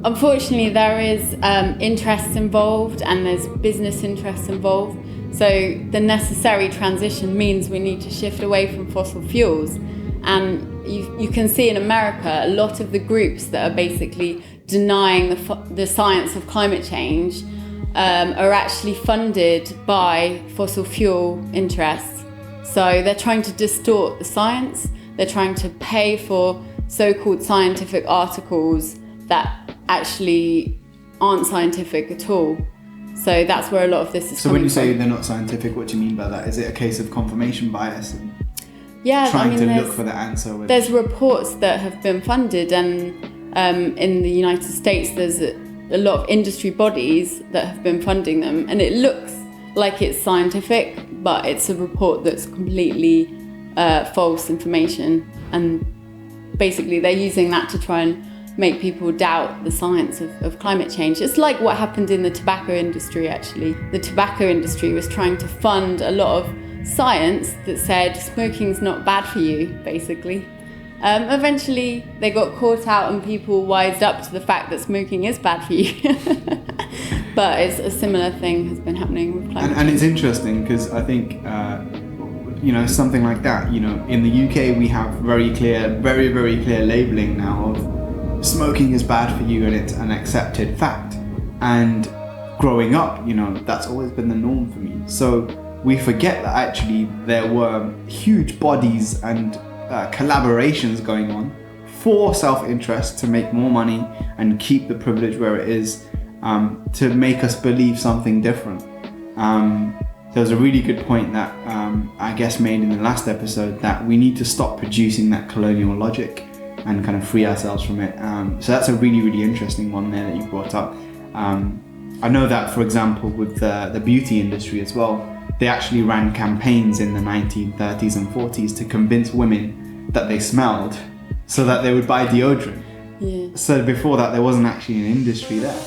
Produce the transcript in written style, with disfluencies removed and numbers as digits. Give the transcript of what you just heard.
unfortunately, there is interests involved and there's business interests involved. So the necessary transition means we need to shift away from fossil fuels. And you can see in America, a lot of the groups that are basically denying the science of climate change are actually funded by fossil fuel interests. So they're trying to distort the science. They're trying to pay for so-called scientific articles that actually aren't scientific at all. So that's where a lot of this is So when you say from. they're not scientific, what do you mean by that? Is it a case of confirmation bias and trying to look for the answer? There's reports that have been funded, and in the United States there's a lot of industry bodies that have been funding them, and it looks like it's scientific, but it's a report that's completely false information, and basically they're using that to try and make people doubt the science of climate change. It's like what happened in the tobacco industry, actually. The tobacco industry was trying to fund a lot of science that said smoking's not bad for you, basically. Eventually, they got caught out and people wised up to the fact that smoking is bad for you. But it's a similar thing has been happening with climate change. And it's interesting because I think, something like that, in the UK we have very clear labeling now of smoking is bad for you and it's an accepted fact. And growing up, that's always been the norm for me. So we forget that actually there were huge bodies and collaborations going on for self-interest to make more money and keep the privilege where it is, to make us believe something different. There's a really good point that I guess made in the last episode, that we need to stop producing that colonial logic and kind of free ourselves from it. So that's a really, really interesting one there that you brought up. I know that, for example, with the beauty industry as well, they actually ran campaigns in the 1930s and 40s to convince women that they smelled so that they would buy deodorant. Yeah. So before that, there wasn't actually an industry there.